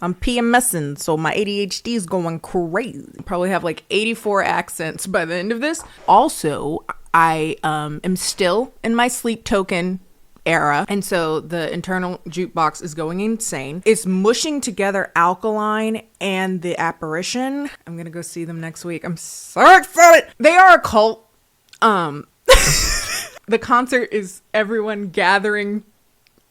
I'm PMSing, so my ADHD is going crazy. Probably have like 84 accents by the end of this. Also, I am still in my sleep token era, and so the internal jukebox is going insane. It's mushing together Alkaline and the Apparition. I'm gonna go see them next week. I'm so excited. They are a cult. The concert is everyone gathering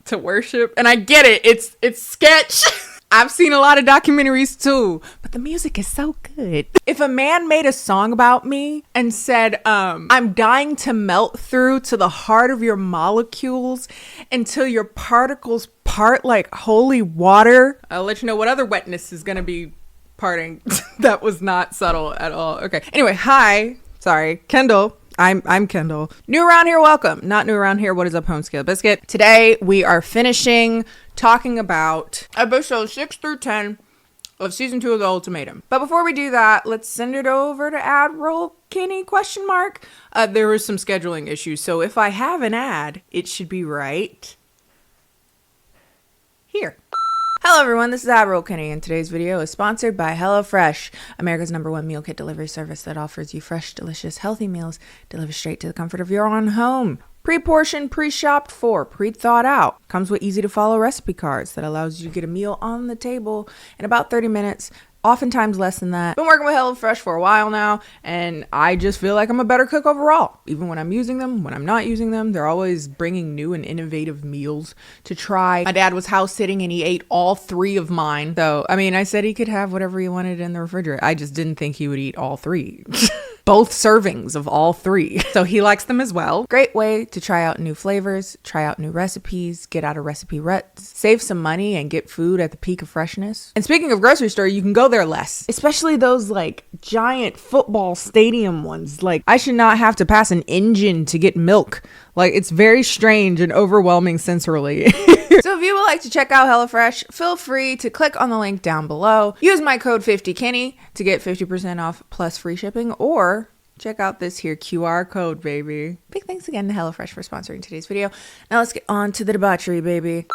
to worship, and I get it. It's sketch. I've seen a lot of documentaries too, but the music is so good. If a man made a song about me and said, I'm dying to melt through to the heart of your molecules until your particles part like holy water, I'll let you know what other wetness is going to be parting. That was not subtle at all. Okay. Anyway, hi. Sorry. Kendall. I'm Kendall. New around here, welcome. Not new around here, what is up, home scale biscuit? Today we are finishing talking about episodes 6 through 10 of season 2 of the Ultimatum. But before we do that, let's send it over to Admiral Kennie ? There was some scheduling issues, so if I have an ad, it should be right here. Hello everyone, this is Admiral Kennie, and today's video is sponsored by HelloFresh, America's #1 meal kit delivery service that offers you fresh, delicious, healthy meals delivered straight to the comfort of your own home. Pre-portioned, pre-shopped for, pre-thought out. Comes with easy-to-follow recipe cards that allows you to get a meal on the table in about 30 minutes. Oftentimes less than that. Been working with HelloFresh for a while now, and I just feel like I'm a better cook overall. Even when I'm using them, when I'm not using them, they're always bringing new and innovative meals to try. My dad was house sitting and he ate all 3 of mine. So, I said he could have whatever he wanted in the refrigerator. I just didn't think he would eat all 3. Both servings of all 3. So he likes them as well. Great way to try out new flavors, try out new recipes, get out of recipe ruts, save some money and get food at the peak of freshness. And speaking of grocery store, you can go there less, especially those like giant football stadium ones. Like I should not have to pass an engine to get milk. Like it's very strange and overwhelming sensorily. So if you would like to check out HelloFresh, feel free to click on the link down below. Use my code 50Kennie to get 50% off plus free shipping, or check out this here QR code, baby. Big thanks again to HelloFresh for sponsoring today's video. Now let's get on to the debauchery, baby.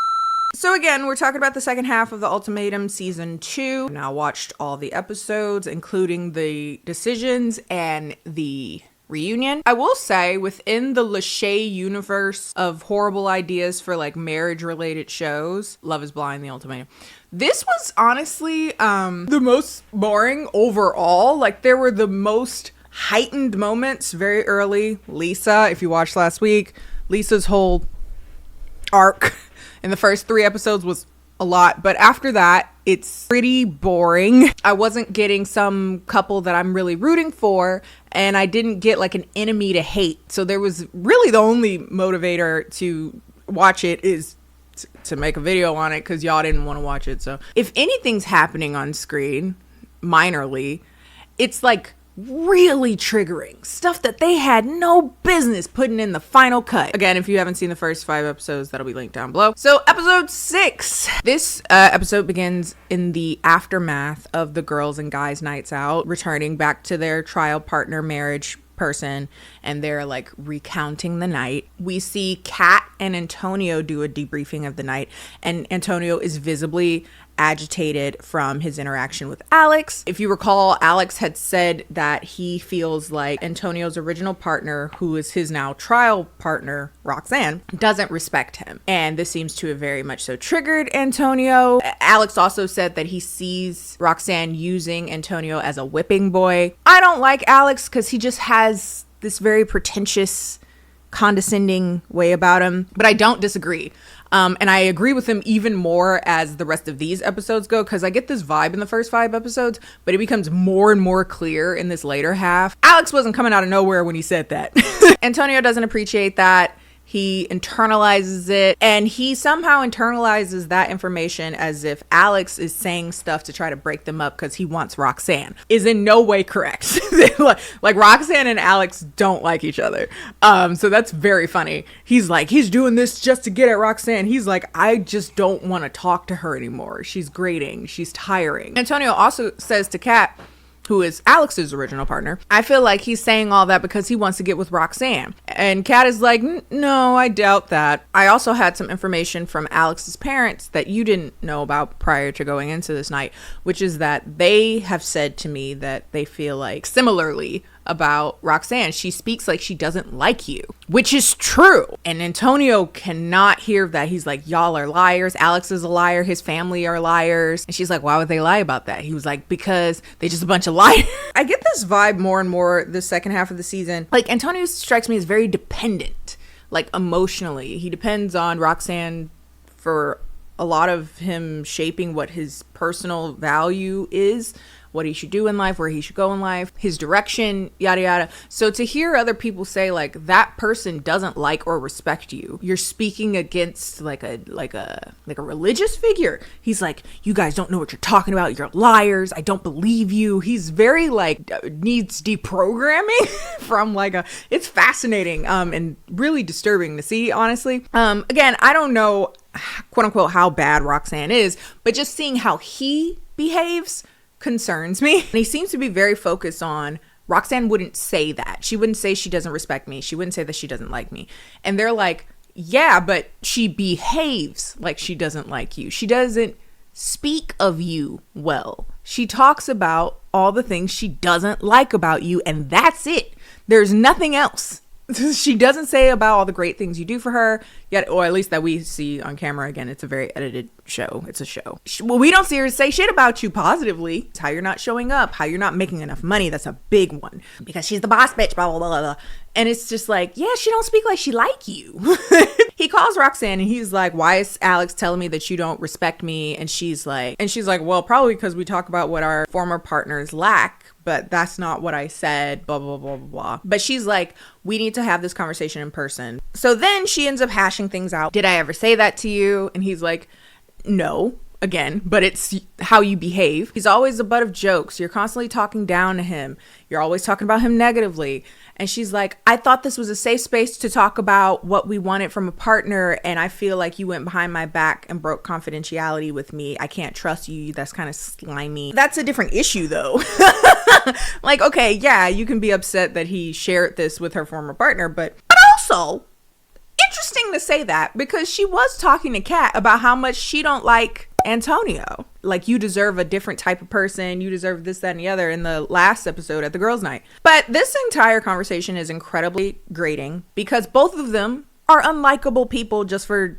So again, we're talking about the second half of the Ultimatum season 2. I've now watched all the episodes, including the decisions and the reunion. I will say within the Lachey universe of horrible ideas for like marriage related shows, Love is Blind, The Ultimatum, this was honestly the most boring overall. Like there were the most heightened moments very early. Lisa, if you watched last week, Lisa's whole arc in the first 3 episodes was a lot, but after that it's pretty boring. I wasn't getting some couple that I'm really rooting for, and I didn't get like an enemy to hate. So there was really the only motivator to watch it is to make a video on it because y'all didn't want to watch it. So if anything's happening on screen minorly, it's like really triggering stuff that they had no business putting in the final cut. Again, if you haven't seen the first 5 episodes, that'll be linked down below. So episode 6, this episode begins in the aftermath of the girls and guys nights out, returning back to their trial partner marriage person, and they're like recounting the night. We see Kat and Antonio do a debriefing of the night, and Antonio is visibly agitated from his interaction with Alex. If you recall, Alex had said that he feels like Antonio's original partner, who is his now trial partner, Roxanne, doesn't respect him. And this seems to have very much so triggered Antonio. Alex also said that he sees Roxanne using Antonio as a whipping boy. I don't like Alex because he just has this very pretentious, condescending way about him, but I don't disagree. And I agree with him even more as the rest of these episodes go, because I get this vibe in the first 5 episodes, but it becomes more and more clear in this later half. Alex wasn't coming out of nowhere when he said that. Antonio doesn't appreciate that. He internalizes it, and he somehow internalizes that information as if Alex is saying stuff to try to break them up because he wants Roxanne. Is in no way correct. like Roxanne and Alex don't like each other. So that's very funny. He's like, he's doing this just to get at Roxanne. He's like, I just don't want to talk to her anymore. She's grating. She's tiring. Antonio also says to Kat who is Alex's original partner, I feel like he's saying all that because he wants to get with Roxanne. And Kat is like, no, I doubt that. I also had some information from Alex's parents that you didn't know about prior to going into this night, which is that they have said to me that they feel like similarly about Roxanne. She speaks like she doesn't like you, which is true. And Antonio cannot hear that. He's like, y'all are liars. Alex is a liar. His family are liars. And she's like, why would they lie about that? He was like, because they just a bunch of liars. I get this vibe more and more the second half of the season. Like, Antonio strikes me as very dependent, like emotionally. He depends on Roxanne for a lot of him shaping what his personal value is, what he should do in life, where he should go in life, his direction, yada yada. So to hear other people say like that person doesn't like or respect you, you're speaking against like a religious figure. He's like, you guys don't know what you're talking about. You're liars. I don't believe you. He's very like needs deprogramming from like it's fascinating and really disturbing to see, honestly. Again, I don't know, quote unquote, how bad Roxanne is, but just seeing how he behaves concerns me. And he seems to be very focused on Roxanne wouldn't say that. She wouldn't say she doesn't respect me. She wouldn't say that she doesn't like me. And they're like, yeah, but she behaves like she doesn't like you. She doesn't speak of you well. She talks about all the things she doesn't like about you, and that's it. There's nothing else. She doesn't say about all the great things you do for her, yet, or at least that we see on camera. Again, it's a very edited show. It's a show. Well, we don't see her say shit about you positively. It's how you're not showing up, how you're not making enough money. That's a big one. Because she's the boss bitch, blah, blah, blah, blah. And it's just like, yeah, she don't speak like she like you. He calls Roxanne and he's like, why is Alex telling me that you don't respect me? And she's like, well, probably because we talk about what our former partners lack, but that's not what I said, blah, blah, blah, blah, blah. But she's like, we need to have this conversation in person. So then she ends up hashing things out. Did I ever say that to you? And he's like, no, again, but it's how you behave. He's always the butt of jokes. You're constantly talking down to him. You're always talking about him negatively. And she's like, I thought this was a safe space to talk about what we wanted from a partner. And I feel like you went behind my back and broke confidentiality with me. I can't trust you. That's kind of slimy. That's a different issue, though. Like, okay, yeah, you can be upset that he shared this with her former partner, but also interesting to say that because she was talking to Kat about how much she don't like Antonio. Like, you deserve a different type of person. You deserve this, that, and the other in the last episode at the girls' night. But this entire conversation is incredibly grating because both of them are unlikable people just for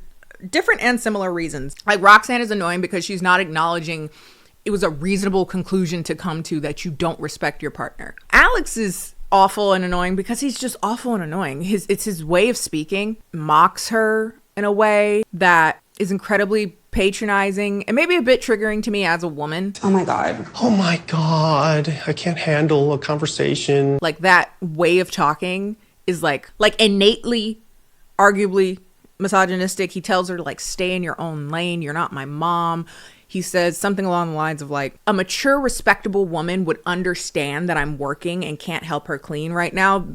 different and similar reasons. Like, Roxanne is annoying because she's not acknowledging it was a reasonable conclusion to come to that you don't respect your partner. Alex is awful and annoying because he's just awful and annoying. It's his way of speaking mocks her in a way that is incredibly patronizing and maybe a bit triggering to me as a woman. Oh my God. Oh my God. I can't handle a conversation. Like, that way of talking is like innately, arguably misogynistic. He tells her to like stay in your own lane. You're not my mom. He says something along the lines of like, a mature, respectable woman would understand that I'm working and can't help her clean right now.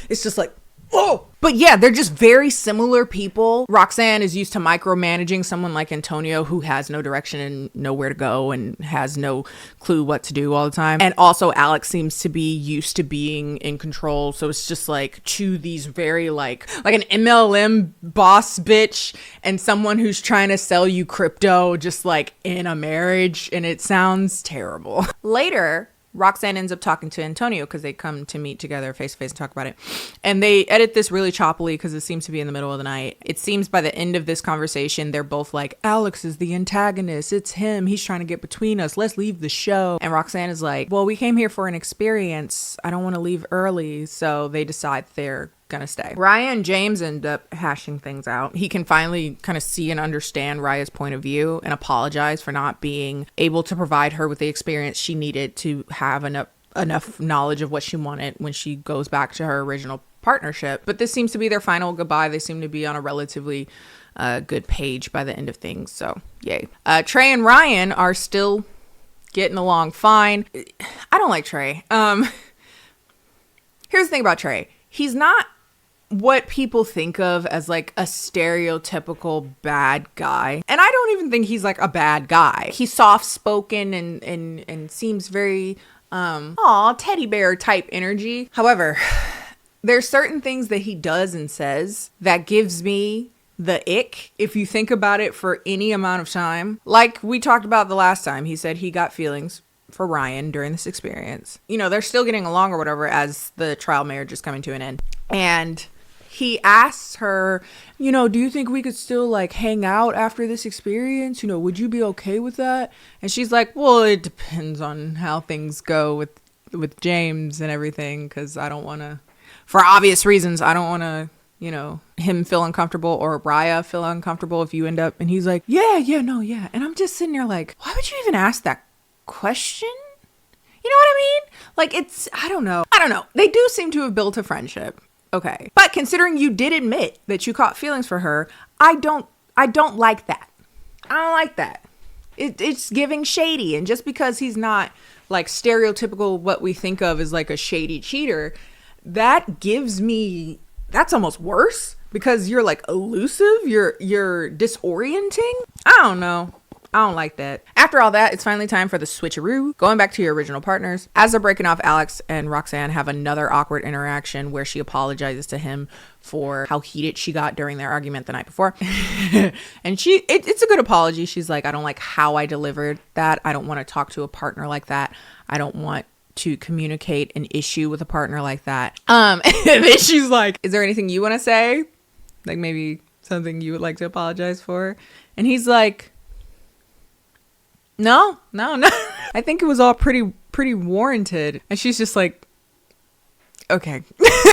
It's just like, oh. But yeah, they're just very similar people. Roxanne is used to micromanaging someone like Antonio, who has no direction and nowhere to go and has no clue what to do all the time. And also Alex seems to be used to being in control. So it's just like these very like an MLM boss bitch and someone who's trying to sell you crypto just like in a marriage. And it sounds terrible. Later, Roxanne ends up talking to Antonio because they come to meet together face to face and talk about it. And they edit this really choppily because it seems to be in the middle of the night. It seems by the end of this conversation, they're both like, Alex is the antagonist. It's him. He's trying to get between us. Let's leave the show. And Roxanne is like, well, we came here for an experience. I don't want to leave early. So they decide they're gonna stay. Raya and James end up hashing things out. He can finally kind of see and understand Raya's point of view and apologize for not being able to provide her with the experience she needed to have enough knowledge of what she wanted when she goes back to her original partnership. But this seems to be their final goodbye. They seem to be on a relatively good page by the end of things. So yay. Trey and Ryan are still getting along fine. I don't like Trey. Here's the thing about Trey. He's not what people think of as like a stereotypical bad guy. And I don't even think he's like a bad guy. He's soft spoken and seems very aw, teddy bear type energy. However, there's certain things that he does and says that gives me the ick if you think about it for any amount of time. Like we talked about the last time, he said he got feelings for Ryan during this experience. You know, they're still getting along or whatever as the trial marriage is coming to an end. And he asks her, you know, do you think we could still like hang out after this experience? You know, would you be okay with that? And she's like, well, it depends on how things go with James and everything, because I don't want to, for obvious reasons, I don't want to, you know, him feel uncomfortable or Raya feel uncomfortable if you end up. And he's like, yeah. And I'm just sitting there like, why would you even ask that question? You know what I mean? Like, it's, I don't know. They do seem to have built a friendship. Okay. But considering you did admit that you caught feelings for her, I don't like that. I don't like that. It's giving shady. And just because he's not like stereotypical what we think of as like a shady cheater, that gives me, that's almost worse because you're like elusive. You're disorienting. I don't know. I don't like that. After all that, it's finally time for the switcheroo. Going back to your original partners. As they're breaking off, Alex and Roxanne have another awkward interaction where she apologizes to him for how heated she got during their argument the night before. And it's a good apology. She's like, I don't like how I delivered that. I don't want to talk to a partner like that. I don't want to communicate an issue with a partner like that. And then she's like, is there anything you want to say? Like maybe something you would like to apologize for? And he's like, No. I think it was all pretty warranted. And she's just like, okay.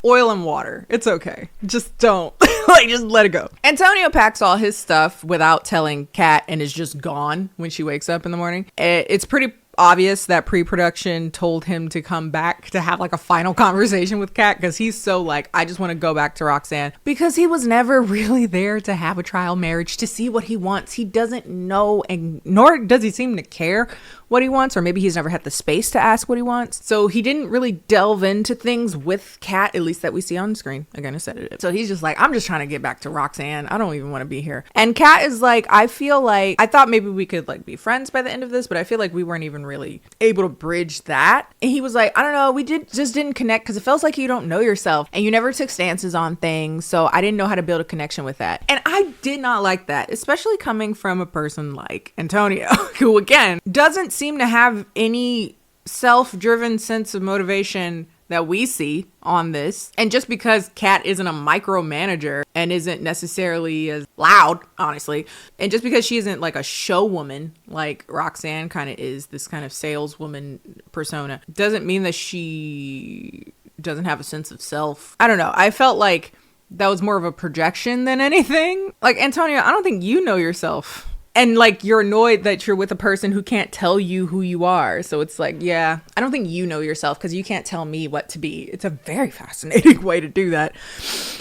Oil and water. It's okay. Just don't. Like, just let it go. Antonio packs all his stuff without telling Kat and is just gone when she wakes up in the morning. It's pretty obvious that pre-production told him to come back to have like a final conversation with Kat, because he's so like, I just want to go back to Roxanne, because he was never really there to have a trial marriage to see what he wants. He doesn't know, and nor does he seem to care what he wants, or maybe he's never had the space to ask what he wants. So he didn't really delve into things with Kat, at least that we see on screen. Again, a sedative. So he's just like, I'm just trying to get back to Roxanne. I don't even want to be here. And Kat is like, I feel like, I thought maybe we could like be friends by the end of this, but I feel like we weren't even really able to bridge that. And he was like, I don't know, we just didn't connect because it feels like you don't know yourself and you never took stances on things. So I didn't know how to build a connection with that. And I did not like that, especially coming from a person like Antonio, who again doesn't seem to have any self-driven sense of motivation that we see on this. And just because Kat isn't a micromanager and isn't necessarily as loud, honestly, and just because she isn't like a show woman like Roxanne kind of is, this kind of saleswoman persona, doesn't mean that she doesn't have a sense of self. I don't know. I felt like that was more of a projection than anything. Like, Antonio, I don't think you know yourself. And like, you're annoyed that you're with a person who can't tell you who you are. So it's like, yeah, I don't think you know yourself because you can't tell me what to be. It's a very fascinating way to do that.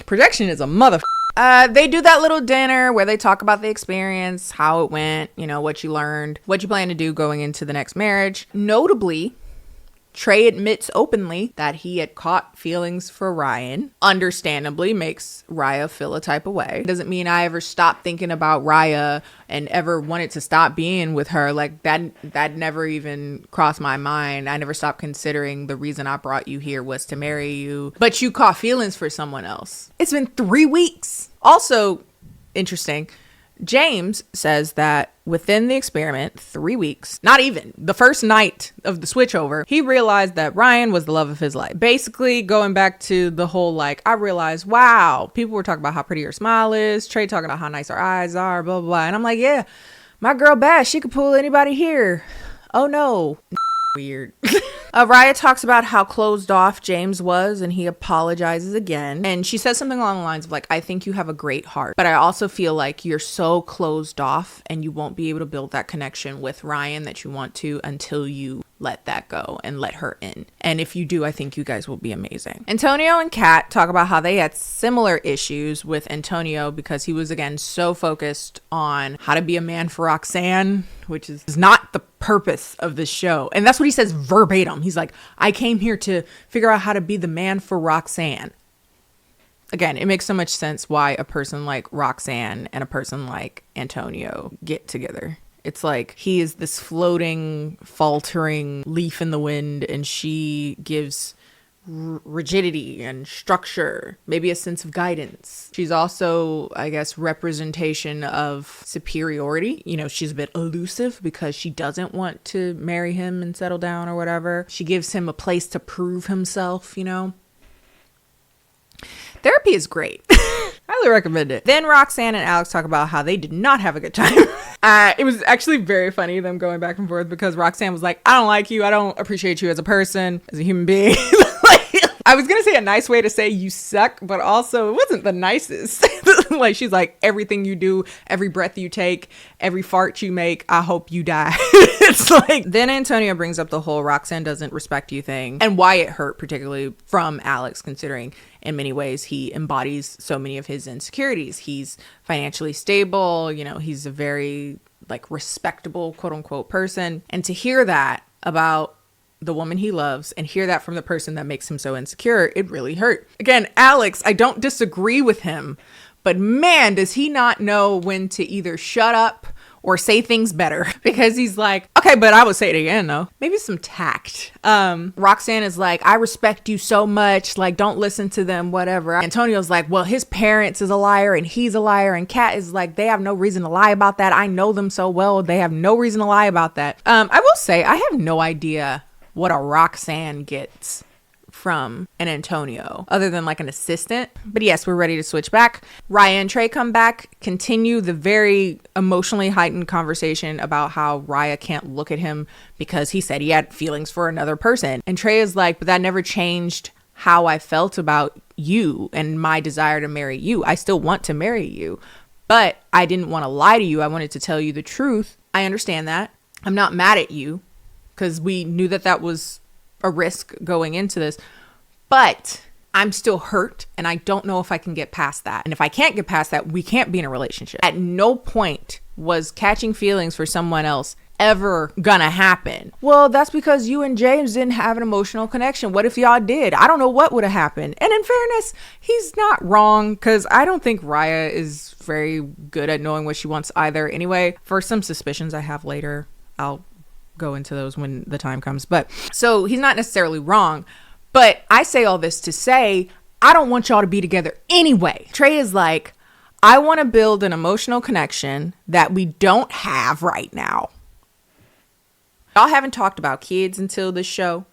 Projection is a mother. They do that little dinner where they talk about the experience, how it went, you know, what you learned, what you plan to do going into the next marriage. Notably, Trey admits openly that he had caught feelings for Ryan. Understandably makes Raya feel a type of way. Doesn't mean I ever stopped thinking about Raya and ever wanted to stop being with her. Like, that never even crossed my mind. I never stopped considering the reason I brought you here was to marry you. But you caught feelings for someone else. It's been 3 weeks. Also interesting, James says that within the experiment, 3 weeks, not even the first night of the switchover, he realized that Ryan was the love of his life. Basically, going back to the whole, like, I realized, wow, people were talking about how pretty her smile is, Trey talking about how nice her eyes are, blah, blah, blah. And I'm like, yeah, my girl Bash, she could pull anybody here. Oh no. Weird. Raya talks about how closed off James was, and he apologizes again. And she says something along the lines of like, I think you have a great heart, but I also feel like you're so closed off and you won't be able to build that connection with Ryan that you want to until you let that go and let her in. And if you do, I think you guys will be amazing. Antonio and Kat talk about how they had similar issues with Antonio because he was, again, so focused on how to be a man for Roxanne, which is not the purpose of this show. And that's what he says verbatim. He's like, I came here to figure out how to be the man for Roxanne. Again, it makes so much sense why a person like Roxanne and a person like Antonio get together. It's like he is this floating, faltering leaf in the wind, and she gives rigidity and structure, maybe a sense of guidance. She's also, I guess, representation of superiority. You know, she's a bit elusive because she doesn't want to marry him and settle down or whatever. She gives him a place to prove himself, you know. Therapy is great. Highly recommend it. Then Roxanne and Alex talk about how they did not have a good time. It was actually very funny, them going back and forth, because Roxanne was like, I don't like you. I don't appreciate you as a person, as a human being. I was going to say a nice way to say you suck, but also it wasn't the nicest. Like, she's like, everything you do, every breath you take, every fart you make, I hope you die. It's like, then Antonio brings up the whole Roxanne doesn't respect you thing, and why it hurt particularly from Alex, considering in many ways he embodies so many of his insecurities. He's financially stable, you know, he's a very like respectable, quote unquote, person. And to hear that about the woman he loves and hear that from the person that makes him so insecure, it really hurt. Again, Alex, I don't disagree with him, but man, does he not know when to either shut up or say things better, because he's like, okay, but I would say it again though. Maybe some tact. Roxanne is like, I respect you so much, like, don't listen to them, whatever. Antonio's like, well, his parents is a liar and he's a liar, and Kat is like, they have no reason to lie about that. I know them so well, they have no reason to lie about that. I will say, I have no idea what a Roxanne gets from an Antonio other than like an assistant. But yes, we're ready to switch back. Raya and Trey come back, continue the very emotionally heightened conversation about how Raya can't look at him because he said he had feelings for another person. And Trey is like, but that never changed how I felt about you and my desire to marry you. I still want to marry you, but I didn't want to lie to you. I wanted to tell you the truth. I understand that. I'm not mad at you, because we knew that that was a risk going into this, but I'm still hurt and I don't know if I can get past that. And if I can't get past that, we can't be in a relationship. At no point was catching feelings for someone else ever gonna happen. Well, that's because you and James didn't have an emotional connection. What if y'all did? I don't know what would have happened. And in fairness, he's not wrong, because I don't think Raya is very good at knowing what she wants either. Anyway, for some suspicions I have later, I'll go into those when the time comes. But so he's not necessarily wrong, but I say all this to say, I don't want y'all to be together anyway. Trey is like, I want to build an emotional connection that we don't have right now. Y'all haven't talked about kids until this show.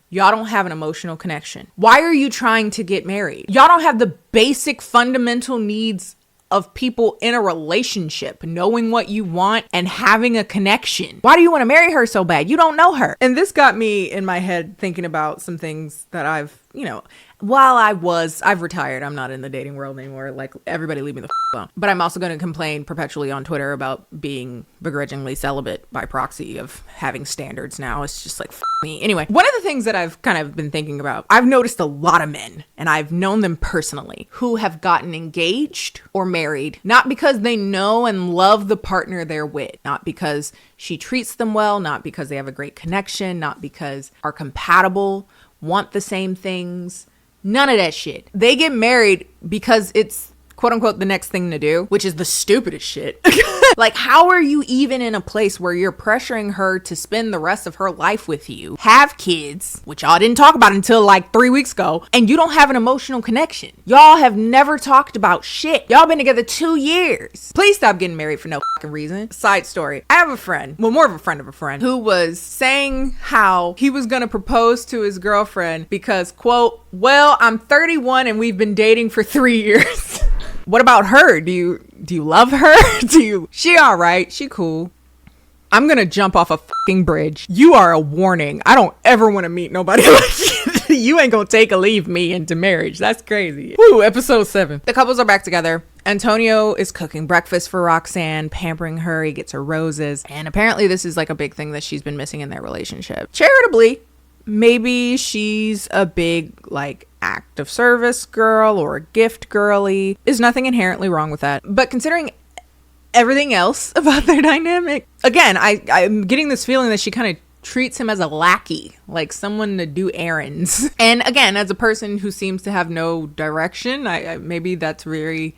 Y'all don't have an emotional connection. Why are you trying to get married? Y'all don't have the basic fundamental needs of people in a relationship, knowing what you want and having a connection. Why do you want to marry her so bad? You don't know her. And this got me in my head thinking about some things that I've, you know, while I've retired. I'm not in the dating world anymore. Like, everybody leave me the alone. But I'm also going to complain perpetually on Twitter about being begrudgingly celibate by proxy of having standards now. It's just like, me. Anyway, one of the things that I've kind of been thinking about, I've noticed a lot of men, and I've known them personally, who have gotten engaged or married, not because they know and love the partner they're with, not because she treats them well, not because they have a great connection, not because are compatible, want the same things. None of that shit. They get married because it's quote unquote the next thing to do, which is the stupidest shit. Like, how are you even in a place where you're pressuring her to spend the rest of her life with you, have kids, which y'all didn't talk about until like 3 weeks ago, and you don't have an emotional connection? Y'all have never talked about shit. Y'all been together 2 years. Please stop getting married for no fucking reason. Side story. I have a friend, well, more of a friend, who was saying how he was gonna propose to his girlfriend because, quote, well, I'm 31 and we've been dating for 3 years. What about her? Do you love her? She all right. She cool. I'm gonna jump off a fucking bridge. You are a warning. I don't ever want to meet nobody like you. You ain't gonna take or leave me into marriage. That's crazy. Woo, episode 7. The couples are back together. Antonio is cooking breakfast for Roxanne, pampering her. He gets her roses. And apparently this is like a big thing that she's been missing in their relationship. Charitably, maybe she's a big like act of service girl or a gift girly. There's nothing inherently wrong with that. But considering everything else about their dynamic, again, I'm getting this feeling that she kind of treats him as a lackey, like someone to do errands. And again, as a person who seems to have no direction, I maybe that's very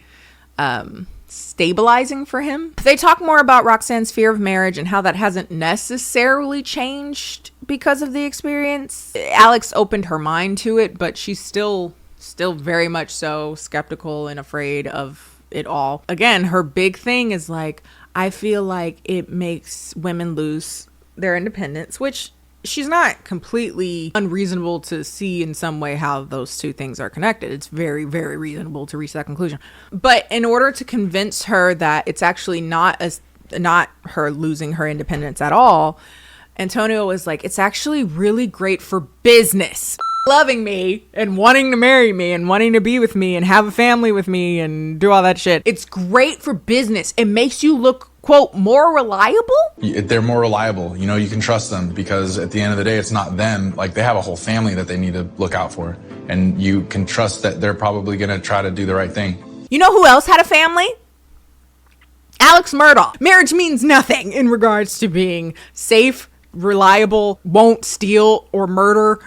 stabilizing for him. They talk more about Roxanne's fear of marriage and how that hasn't necessarily changed because of the experience. Alex opened her mind to it, but she's still very much so skeptical and afraid of it all. Again, her big thing is like, I feel like it makes women lose their independence, which she's not completely unreasonable to see in some way how those two things are connected. It's very, very reasonable to reach that conclusion. But in order to convince her that it's actually not her losing her independence at all, Antonio was like, it's actually really great for business. Loving me and wanting to marry me and wanting to be with me and have a family with me and do all that shit. It's great for business. It makes you look, quote, more reliable. They're more reliable. You know, you can trust them because at the end of the day, it's not them. Like, they have a whole family that they need to look out for. And you can trust that they're probably going to try to do the right thing. You know who else had a family? Alex Murdaugh. Marriage means nothing in regards to being safe, reliable, won't steal or murder.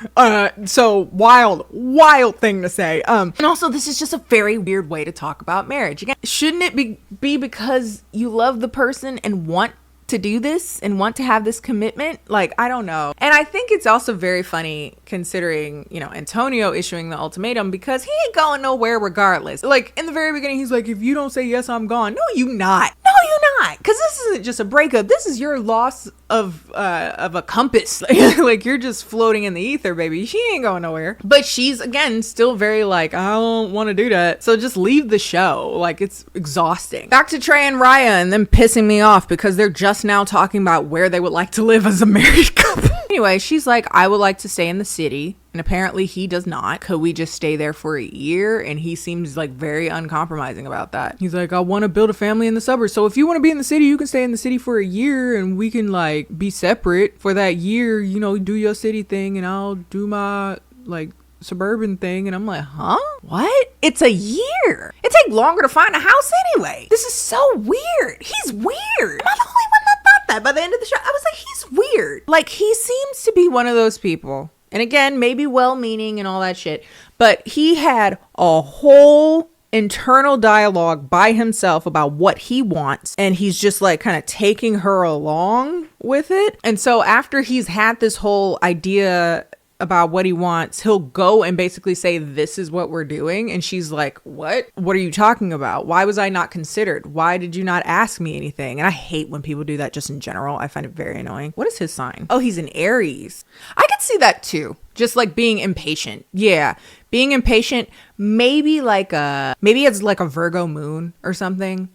So wild thing to say. And also, this is just a very weird way to talk about marriage. Again, shouldn't it be because you love the person and want to do this and want to have this commitment? Like, I don't know. And I think it's also very funny considering, you know, Antonio issuing the ultimatum, because he ain't going nowhere regardless. Like, in the very beginning, he's like, if you don't say yes, I'm gone. No, you not. No, you not. Because this isn't just a breakup. This is your loss of a compass. Like, you're just floating in the ether, baby. She ain't going nowhere. But she's, again, still very like, I don't want to do that. So just leave the show. Like, it's exhausting. Back to Trey and Raya and them pissing me off because they're just now talking about where they would like to live as a married couple. Anyway, she's like, I would like to stay in the city. And apparently he does not. Could we just stay there for a year? And he seems like very uncompromising about that. He's like, I want to build a family in the suburbs. So if you want to be in the city, you can stay in the city for a year and we can like be separate for that year. You know, do your city thing and I'll do my like suburban thing. And I'm like, huh? What? It's a year. It takes longer to find a house anyway. This is so weird. He's weird. Am I the only one that thought that by the end of the show? I was like, he's weird. Like, he seems to be one of those people. And again, maybe well-meaning and all that shit, but he had a whole internal dialogue by himself about what he wants. And he's just like kind of taking her along with it. And so after he's had this whole idea about what he wants, he'll go and basically say, this is what we're doing. And she's like, what are you talking about? Why was I not considered? Why did you not ask me anything? And I hate when people do that just in general. I find it very annoying. What is his sign? Oh, he's an Aries. I could see that too. Just like being impatient. Yeah. Being impatient. Maybe it's like a Virgo moon or something.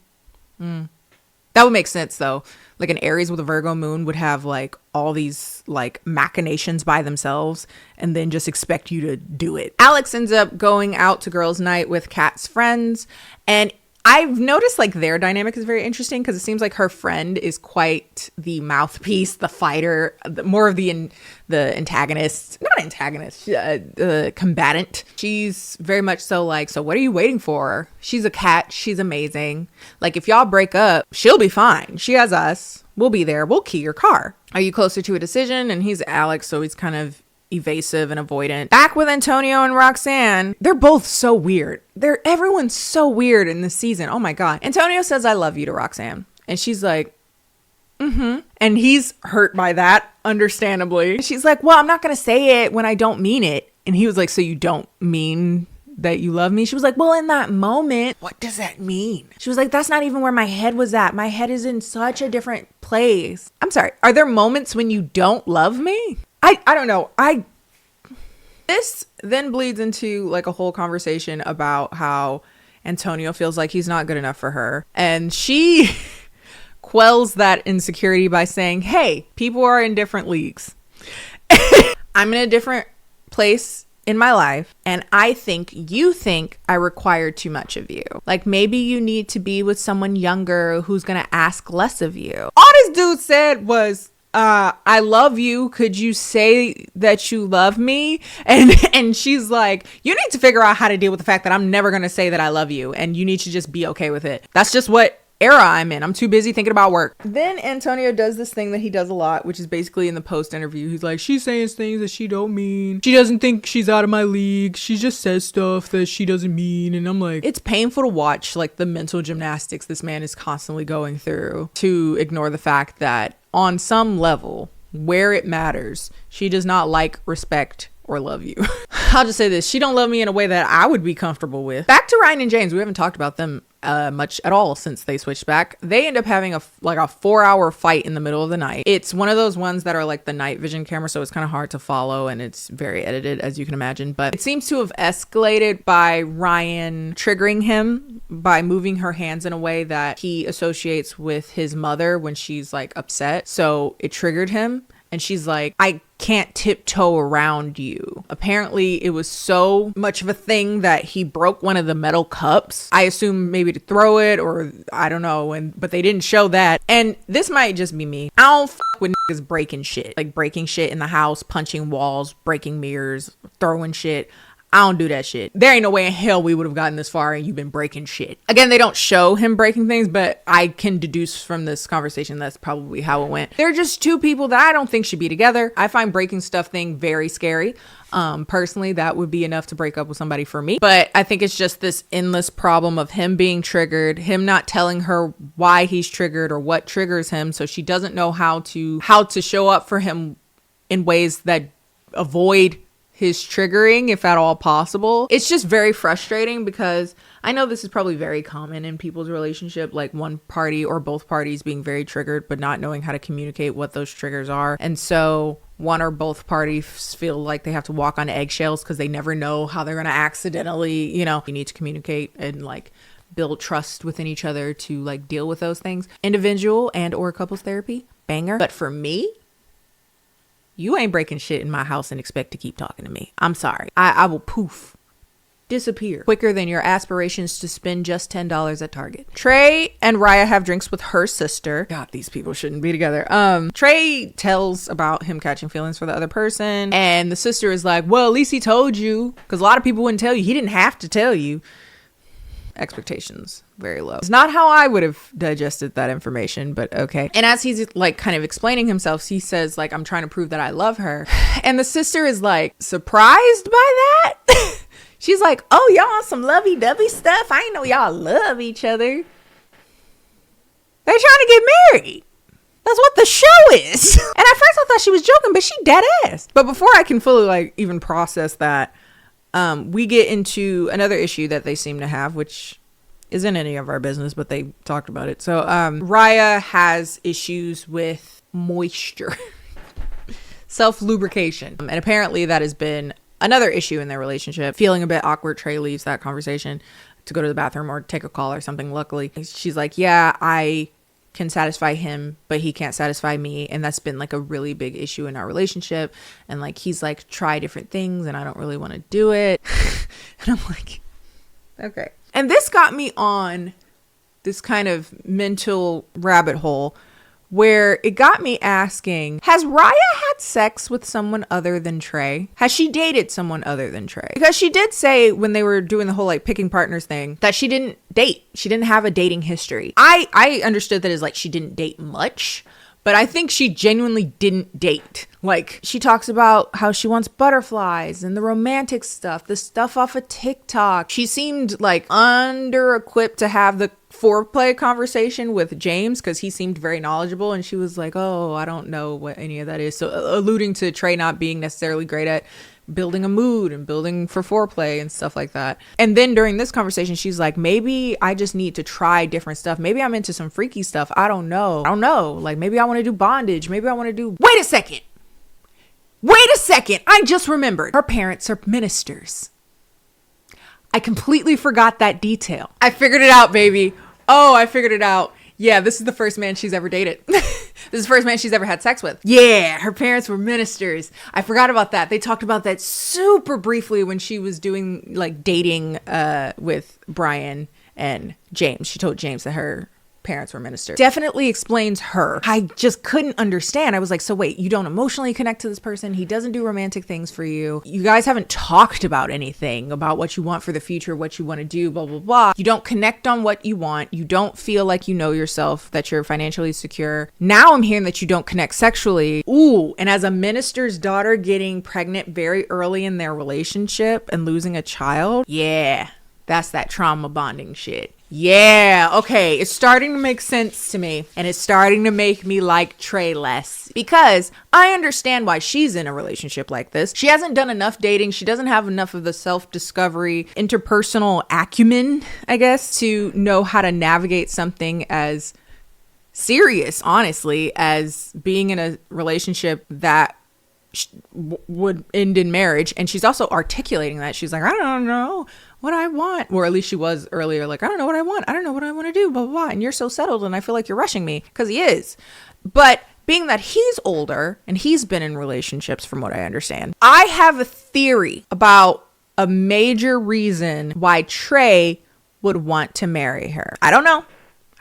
That would make sense though. Like an Aries with a Virgo moon would have like all these like machinations by themselves and then just expect you to do it. Alex ends up going out to girls' night with Kat's friends, and I've noticed like their dynamic is very interesting because it seems like her friend is quite the mouthpiece, the fighter, more of the antagonist, not antagonist, the combatant. She's very much so like, so what are you waiting for? She's a cat. She's amazing. Like, if y'all break up, she'll be fine. She has us. We'll be there. We'll key your car. Are you closer to a decision? And he's Alex, so he's kind of evasive and avoidant. Back with Antonio and Roxanne. They're both so weird. Everyone's so weird in this season. Oh my God. Antonio says, I love you to Roxanne. And she's like, and he's hurt by that, understandably. She's like, well, I'm not going to say it when I don't mean it. And he was like, so you don't mean that you love me? She was like, well, in that moment, what does that mean? She was like, that's not even where my head was at. My head is in such a different place. I'm sorry. Are there moments when you don't love me? I don't know. This then bleeds into like a whole conversation about how Antonio feels like he's not good enough for her. And she quells that insecurity by saying, hey, people are in different leagues. I'm in a different place in my life, and I think you think I require too much of you. Like, maybe you need to be with someone younger who's gonna ask less of you. All this dude said was, I love you. Could you say that you love me? And she's like, you need to figure out how to deal with the fact that I'm never going to say that I love you. And you need to just be okay with it. That's just what era I'm in. I'm too busy thinking about work. Then Antonio does this thing that he does a lot, which is basically in the post interview. He's like, she's saying things that she don't mean. She doesn't think she's out of my league. She just says stuff that she doesn't mean. And I'm like, it's painful to watch like the mental gymnastics this man is constantly going through to ignore the fact that on some level where it matters, she does not like, respect, or love you. I'll just say this. She don't love me in a way that I would be comfortable with. Back to Ryan and James. We haven't talked about them much at all since they switched back. They end up having a 4-hour fight in the middle of the night. It's one of those ones that are like the night vision camera, so it's kind of hard to follow and it's very edited, as you can imagine. But it seems to have escalated by Ryan triggering him by moving her hands in a way that he associates with his mother when she's like upset. So it triggered him. And she's like, I can't tiptoe around you. Apparently, it was so much of a thing that he broke one of the metal cups. I assume maybe to throw it or I don't know. But they didn't show that. And this might just be me. I don't fuck with niggas breaking shit. Like breaking shit in the house, punching walls, breaking mirrors, throwing shit. I don't do that shit. There ain't no way in hell we would have gotten this far and you've been breaking shit. Again, they don't show him breaking things, but I can deduce from this conversation that's probably how it went. They're just two people that I don't think should be together. I find breaking stuff thing very scary. Personally, that would be enough to break up with somebody for me. But I think it's just this endless problem of him being triggered, him not telling her why he's triggered or what triggers him. So she doesn't know how to show up for him in ways that avoid his triggering, if at all possible. It's just very frustrating because I know this is probably very common in people's relationship, like one party or both parties being very triggered, but not knowing how to communicate what those triggers are. And so one or both parties feel like they have to walk on eggshells because they never know how they're going to accidentally, you need to communicate and like build trust within each other to like deal with those things. Individual and or couples therapy, banger. But for me, you ain't breaking shit in my house and expect to keep talking to me. I'm sorry. I will poof. Disappear quicker than your aspirations to spend just $10 at Target. Trey and Raya have drinks with her sister. God, these people shouldn't be together. Trey tells about him catching feelings for the other person. And the sister is like, well, at least he told you. Because a lot of people wouldn't tell you. He didn't have to tell you. Expectations very low. It's not how I would have digested that information, but okay. And as he's like kind of explaining himself, he says like, I'm trying to prove that I love her. And the sister is like surprised by that. She's like, oh, y'all on some lovey-dovey stuff? I ain't know y'all love each other. They're trying to get married. That's what the show is. And at first I thought she was joking, but she dead ass. But before I can fully like even process that, we get into another issue that they seem to have, which isn't any of our business, but they talked about it. So Raya has issues with moisture, self-lubrication. And apparently that has been another issue in their relationship. Feeling a bit awkward, Trey leaves that conversation to go to the bathroom or take a call or something. Luckily, she's like, yeah, I can satisfy him, but he can't satisfy me. And that's been like a really big issue in our relationship. And like, he's like, try different things and I don't really want to do it. And I'm like, okay. And this got me on this kind of mental rabbit hole where it got me asking, has Raya had sex with someone other than Trey? Has she dated someone other than Trey? Because she did say when they were doing the whole like picking partners thing that she didn't date. She didn't have a dating history. I understood that as like she didn't date much, but I think she genuinely didn't date. Like she talks about how she wants butterflies and the romantic stuff, the stuff off of TikTok. She seemed like under-equipped to have the foreplay conversation with James because he seemed very knowledgeable, and she was like, oh, I don't know what any of that is. So alluding to Trey not being necessarily great at building a mood and building for foreplay and stuff like that. And then during this conversation, she's like, maybe I just need to try different stuff. Maybe I'm into some freaky stuff. I don't know. Like maybe I want to do bondage. Maybe I want to do... Wait a second. I just remembered. Her parents are ministers. I completely forgot that detail. I figured it out, baby. Oh, I figured it out. Yeah, this is the first man she's ever dated. This is the first man she's ever had sex with. Yeah, her parents were ministers. I forgot about that. They talked about that super briefly when she was doing like dating with Brian and James. She told James that her parents were ministers. Definitely explains her. I just couldn't understand. I was like, so wait, you don't emotionally connect to this person. He doesn't do romantic things for you. You guys haven't talked about anything about what you want for the future, what you want to do, blah, blah, blah. You don't connect on what you want. You don't feel like you know yourself, that you're financially secure. Now I'm hearing that you don't connect sexually. Ooh, and as a minister's daughter getting pregnant very early in their relationship and losing a child. Yeah, that's that trauma bonding shit. Yeah, okay, it's starting to make sense to me, and it's starting to make me like Trey less, because I understand why she's in a relationship like this. She hasn't done enough dating. She doesn't have enough of the self-discovery, interpersonal acumen, I guess, to know how to navigate something as serious, honestly, as being in a relationship that would end in marriage. And she's also articulating that. She's like, I don't know what I want, or at least she was earlier, like, I don't know what I want. I don't know what I want to do, blah, blah, blah. And you're so settled, and I feel like you're rushing me, because he is. But being that he's older and he's been in relationships, from what I understand, I have a theory about a major reason why Trey would want to marry her. I don't know.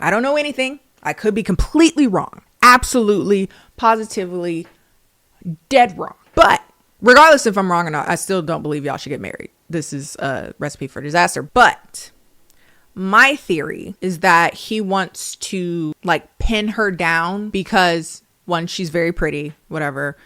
I don't know anything. I could be completely wrong. Absolutely, positively, dead wrong. But regardless if I'm wrong or not, I still don't believe y'all should get married. This is a recipe for disaster. But my theory is that he wants to like pin her down because, one, she's very pretty, whatever,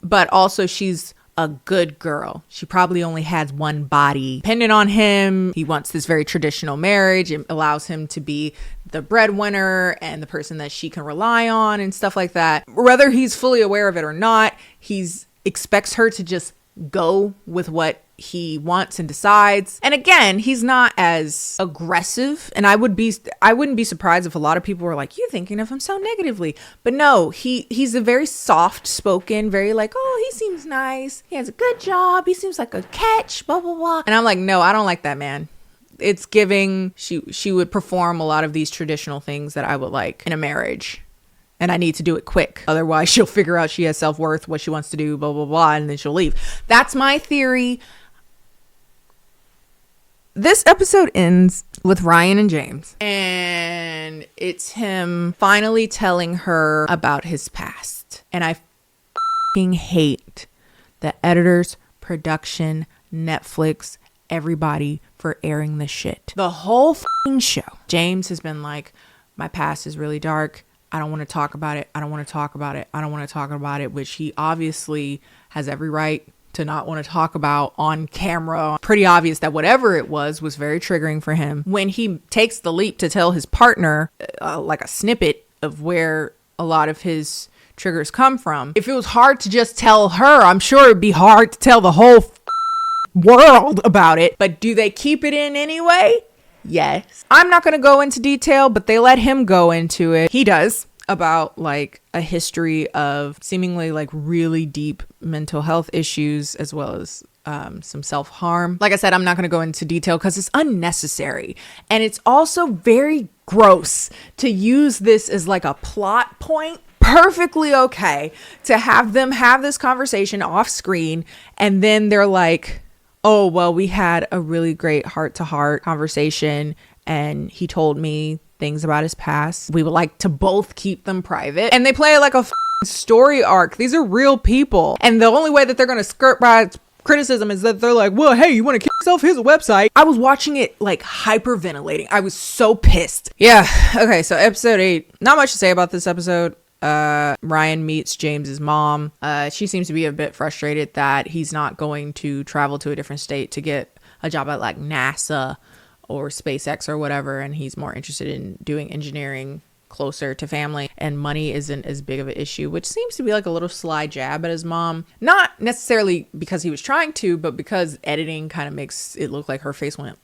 but also she's a good girl. She probably only has one body. Dependent on him, he wants this very traditional marriage. It allows him to be the breadwinner and the person that she can rely on and stuff like that. Whether he's fully aware of it or not, he's expects her to just go with what he wants and decides. And again, he's not as aggressive, and I wouldn't be surprised if a lot of people were like, you're thinking of him so negatively. But no, he's a very soft spoken, very like, oh, he seems nice, he has a good job, he seems like a catch, blah blah blah. And I'm like, no, I don't like that man. It's giving she would perform a lot of these traditional things that I would like in a marriage. And I need to do it quick. Otherwise, she'll figure out she has self-worth, what she wants to do, blah, blah, blah, and then she'll leave. That's my theory. This episode ends with Ryan and James. And it's him finally telling her about his past. And I fucking hate the editors, production, Netflix, everybody for airing this shit. The whole fucking show. James has been like, my past is really dark. I don't want to talk about it. I don't want to talk about it. I don't want to talk about it, which he obviously has every right to not want to talk about on camera. Pretty obvious that whatever it was very triggering for him. When he takes the leap to tell his partner, like a snippet of where a lot of his triggers come from. If it was hard to just tell her, I'm sure it'd be hard to tell the whole world about it. But do they keep it in anyway? Yes. I'm not going to go into detail, but they let him go into it. He does, about like a history of seemingly like really deep mental health issues, as well as some self-harm. Like I said, I'm not going to go into detail because it's unnecessary. And it's also very gross to use this as like a plot point. Perfectly okay to have them have this conversation off screen, and then they're like, oh, well, we had a really great heart-to-heart conversation, and he told me things about his past. We would like to both keep them private. And they play like a story arc. These are real people. And the only way that they're going to skirt by criticism is that they're like, well, hey, you want to kill yourself? Here's a website. I was watching it like hyperventilating. I was so pissed. Yeah. Okay, so episode 8. Not much to say about this episode. Ryan meets James's mom. She seems to be a bit frustrated that he's not going to travel to a different state to get a job at like NASA or SpaceX or whatever, and he's more interested in doing engineering closer to family, and money isn't as big of an issue, which seems to be like a little sly jab at his mom. Not necessarily because he was trying to, but because editing kind of makes it look like her face went.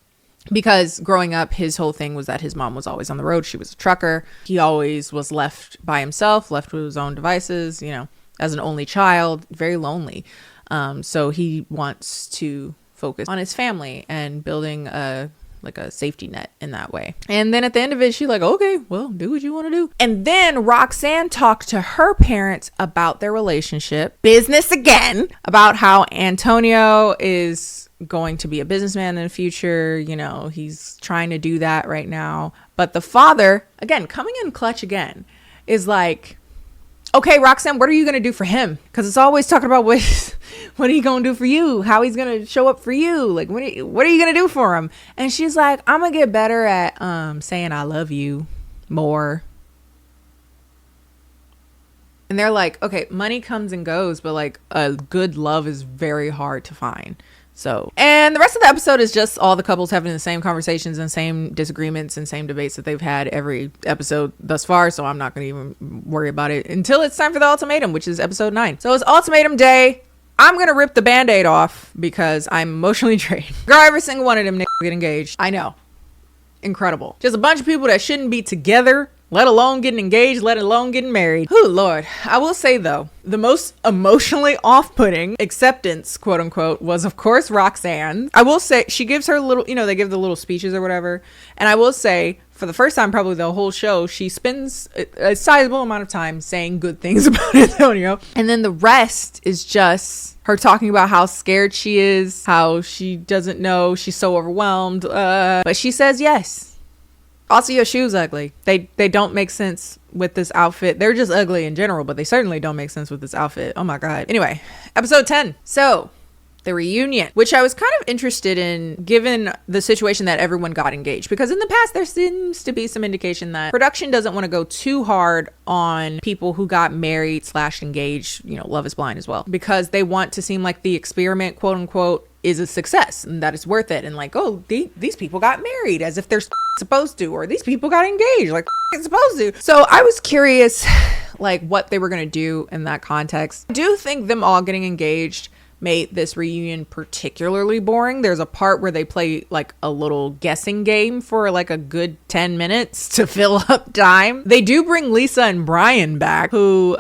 Because growing up, his whole thing was that his mom was always on the road. She was a trucker. He always was left by himself, left with his own devices, you know, as an only child, very lonely. So he wants to focus on his family and building a safety net in that way. And then at the end of it, she's like, okay, well, do what you want to do. And then Roxanne talked to her parents about their relationship, business again, about how Antonio is going to be a businessman in the future. You know, he's trying to do that right now. But the father, again, coming in clutch again, is like, okay, Roxanne, what are you going to do for him? Because it's always talking about what are you going to do for you? How he's going to show up for you? Like, what are you going to do for him? And she's like, I'm going to get better at saying I love you more. And they're like, okay, money comes and goes, but like a good love is very hard to find. So, and the rest of the episode is just all the couples having the same conversations and same disagreements and same debates that they've had every episode thus far. So I'm not going to even worry about it until it's time for the ultimatum, which is episode 9. So it's ultimatum day. I'm going to rip the Band-Aid off because I'm emotionally drained. Girl, every single one of them niggas get engaged. I know. Incredible. Just a bunch of people that shouldn't be together, let alone getting engaged, let alone getting married. Oh, Lord. I will say, though, the most emotionally off-putting acceptance, quote unquote, was, of course, Roxanne. I will say, she gives her little, you know, they give the little speeches or whatever. And I will say, for the first time, probably the whole show, she spends a sizable amount of time saying good things about Antonio. And then the rest is just her talking about how scared she is, how she doesn't know, she's so overwhelmed. But she says yes. Also, your shoes ugly. They don't make sense with this outfit. They're just ugly in general, but they certainly don't make sense with this outfit. Oh my God. Anyway, episode 10. So, the reunion, which I was kind of interested in given the situation that everyone got engaged. Because in the past, there seems to be some indication that production doesn't want to go too hard on people who got married / engaged. You know, Love is Blind as well. Because they want to seem like the experiment, quote unquote, is a success and that it's worth it. And like, oh, these people got married as if they're supposed to, or these people got engaged like it's supposed to. So I was curious like what they were going to do in that context. I do think them all getting engaged made this reunion particularly boring. There's a part where they play like a little guessing game for like a good 10 minutes to fill up time. They do bring Lisa and Brian back, who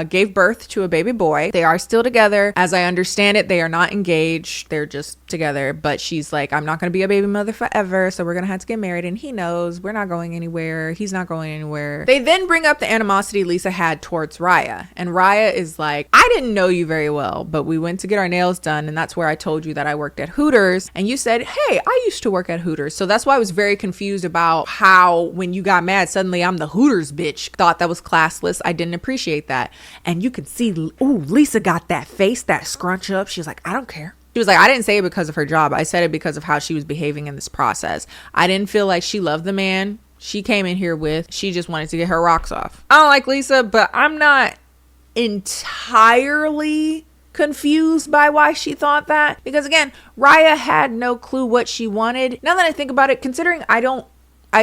gave birth to a baby boy. They are still together. As I understand it, they are not engaged. They're just together. But she's like, I'm not going to be a baby mother forever, so we're going to have to get married. And he knows we're not going anywhere. He's not going anywhere. They then bring up the animosity Lisa had towards Raya. And Raya is like, I didn't know you very well, but we went to get our nails done, and that's where I told you that I worked at Hooters, and you said, hey, I used to work at Hooters. So that's why I was very confused about how when you got mad suddenly I'm the Hooters bitch. Thought that was classless. I didn't appreciate that. And you could see, ooh, Lisa got that face, that scrunch up. She was like, I don't care. She was like, I didn't say it because of her job. I said it because of how she was behaving in this process. I didn't feel like she loved the man she came in here with. She just wanted to get her rocks off. I don't like Lisa, but I'm not entirely confused by why she thought that, because again, Raya had no clue what she wanted. Now that I think about it, considering I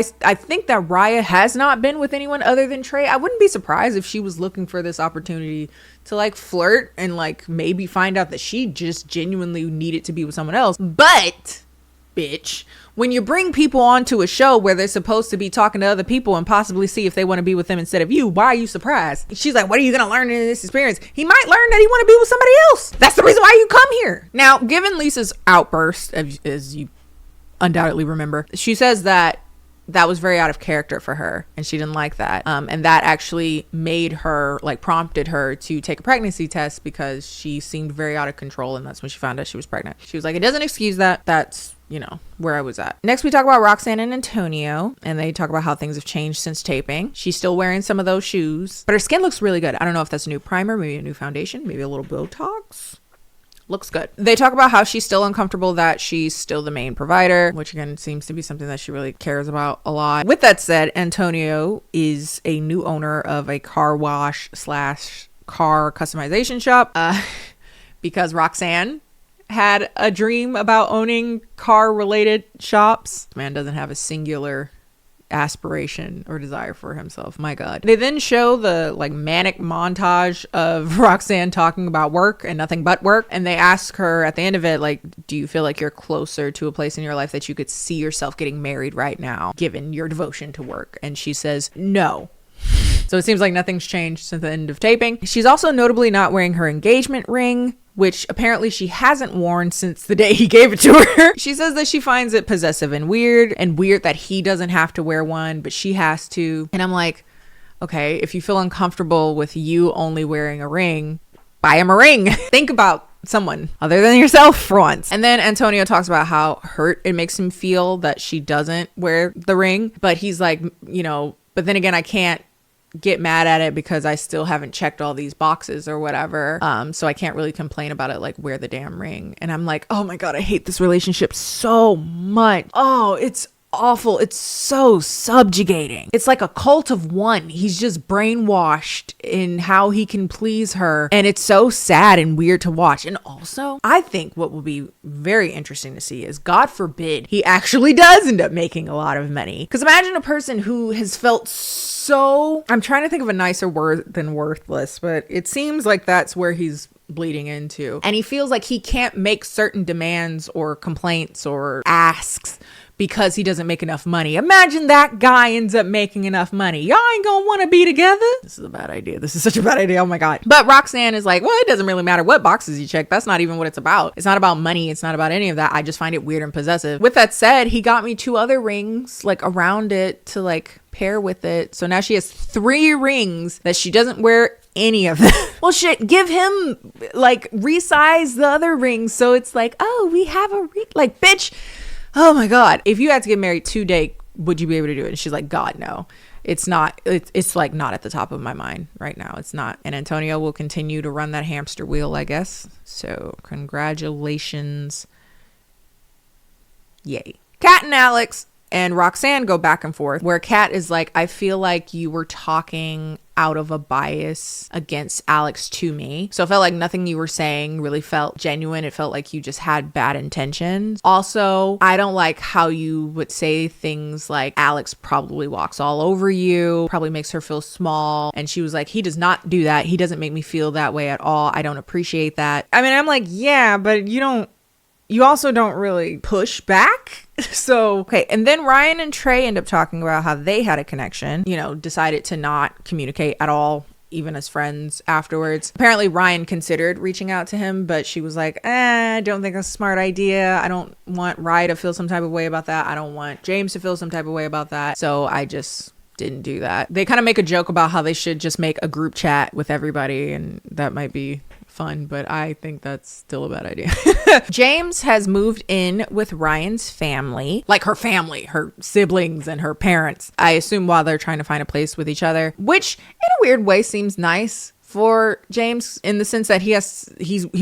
think that Raya has not been with anyone other than Trey, I wouldn't be surprised if she was looking for this opportunity to like flirt and like maybe find out that she just genuinely needed to be with someone else. But bitch, when you bring people onto a show where they're supposed to be talking to other people and possibly see if they want to be with them instead of you, why are you surprised? She's like, what are you going to learn in this experience? He might learn that he want to be with somebody else. That's the reason why you come here. Now, given Lisa's outburst, as you undoubtedly remember, she says that was very out of character for her and she didn't like that. And that actually made her, like, prompted her to take a pregnancy test because she seemed very out of control, and that's when she found out she was pregnant. She was like, it doesn't excuse that. That's, you know, where I was at. Next, we talk about Roxanne and Antonio, and they talk about how things have changed since taping. She's still wearing some of those shoes, but her skin looks really good. I don't know if that's a new primer, maybe a new foundation, maybe a little Botox. Looks good. They talk about how she's still uncomfortable that she's still the main provider, which again seems to be something that she really cares about a lot. With that said, Antonio is a new owner of a car wash / car customization shop because Roxanne had a dream about owning car related shops. Man doesn't have a singular aspiration or desire for himself. My God. They then show the like manic montage of Roxanne talking about work and nothing but work. And they ask her at the end of it, like, do you feel like you're closer to a place in your life that you could see yourself getting married right now, given your devotion to work? And she says, no. So it seems like nothing's changed since the end of taping. She's also notably not wearing her engagement ring, which apparently she hasn't worn since the day he gave it to her. She says that she finds it possessive and weird that he doesn't have to wear one, but she has to. And I'm like, okay, if you feel uncomfortable with you only wearing a ring, buy him a ring. Think about someone other than yourself for once. And then Antonio talks about how hurt it makes him feel that she doesn't wear the ring. But he's like, you know, but then again, I can't get mad at it because I still haven't checked all these boxes or whatever. So I can't really complain about it, like wear the damn ring. And I'm like, oh my God, I hate this relationship so much. Oh, it's awful. It's so subjugating. It's like a cult of one. He's just brainwashed in how he can please her. And it's so sad and weird to watch. And also, I think what will be very interesting to see is, God forbid, he actually does end up making a lot of money. Because imagine a person who has felt so, I'm trying to think of a nicer word than worthless, but it seems like that's where he's bleeding into. And he feels like he can't make certain demands or complaints or asks because he doesn't make enough money. Imagine that guy ends up making enough money. Y'all ain't gonna want to be together. This is a bad idea. This is such a bad idea. Oh my God. But Roxanne is like, well, it doesn't really matter what boxes you check. That's not even what it's about. It's not about money. It's not about any of that. I just find it weird and possessive. With that said, he got me 2 other rings like around it to like pair with it. So now she has 3 rings that she doesn't wear any of them. Well, shit, give him like resize the other rings. So it's like, oh, we have a ring. Like, bitch. Oh my God. If you had to get married today, would you be able to do it? And she's like, God, no. It's not. It's like not at the top of my mind right now. It's not. And Antonio will continue to run that hamster wheel, I guess. So congratulations. Yay. Kat and Alex and Roxanne go back and forth, where Kat is like, I feel like you were talking out of a bias against Alex to me. So it felt like nothing you were saying really felt genuine. It felt like you just had bad intentions. Also, I don't like how you would say things like Alex probably walks all over you, probably makes her feel small. And she was like, he does not do that. He doesn't make me feel that way at all. I don't appreciate that. I mean, I'm like, yeah, but you also don't really push back. So, okay. And then Ryan and Trey end up talking about how they had a connection, you know, decided to not communicate at all, even as friends afterwards. Apparently Ryan considered reaching out to him, but she was like, I don't think that's a smart idea. I don't want Ryan to feel some type of way about that. I don't want James to feel some type of way about that. So I just didn't do that. They kind of make a joke about how they should just make a group chat with everybody, and that might be fun, but I think that's still a bad idea. James has moved in with Ryan's family, like her family, her siblings and her parents, I assume, while they're trying to find a place with each other, which in a weird way seems nice for James, in the sense that he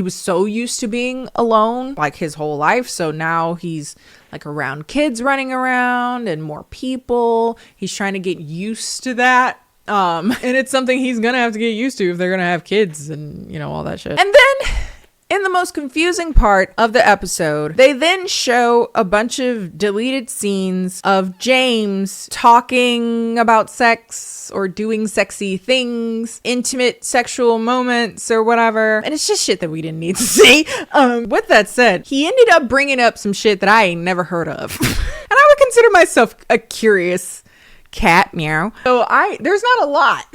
was so used to being alone like his whole life. So now he's like around kids running around and more people. He's trying to get used to that. And it's something he's gonna have to get used to if they're gonna have kids and, you know, all that shit. And then in the most confusing part of the episode, they then show a bunch of deleted scenes of James talking about sex or doing sexy things, intimate sexual moments or whatever. And it's just shit that we didn't need to see. With that said, he ended up bringing up some shit that I ain't never heard of. And I would consider myself a curious cat, meow. So there's not a lot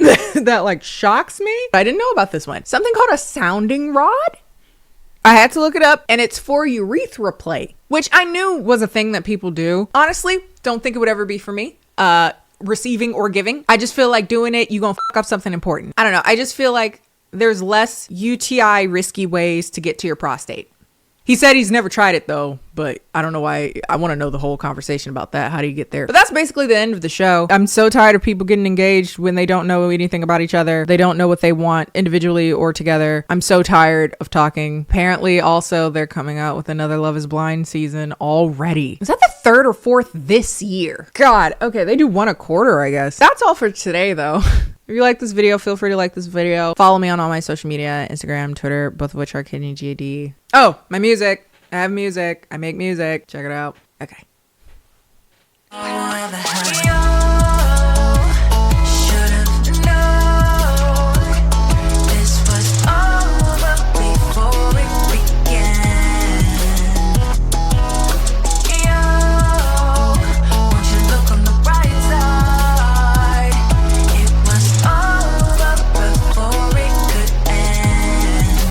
that like shocks me. I didn't know about this one. Something called a sounding rod. I had to look it up, and it's for urethra play, which I knew was a thing that people do. Honestly, don't think it would ever be for me. Receiving or giving. I just feel like doing it, you gonna fuck up something important. I don't know. I just feel like there's less UTI risky ways to get to your prostate. He said he's never tried it though, but I don't know why. I want to know the whole conversation about that. How do you get there? But that's basically the end of the show. I'm so tired of people getting engaged when they don't know anything about each other. They don't know what they want individually or together. I'm so tired of talking. Apparently also they're coming out with another Love is Blind season already. Is that the 3rd or 4th this year? God. Okay. They do 1 a quarter, I guess. That's all for today though. If you like this video, feel free to like this video. Follow me on all my social media, Instagram, Twitter, both of which are KennieJD. Oh, my music. I have music. I make music. Check it out. Okay.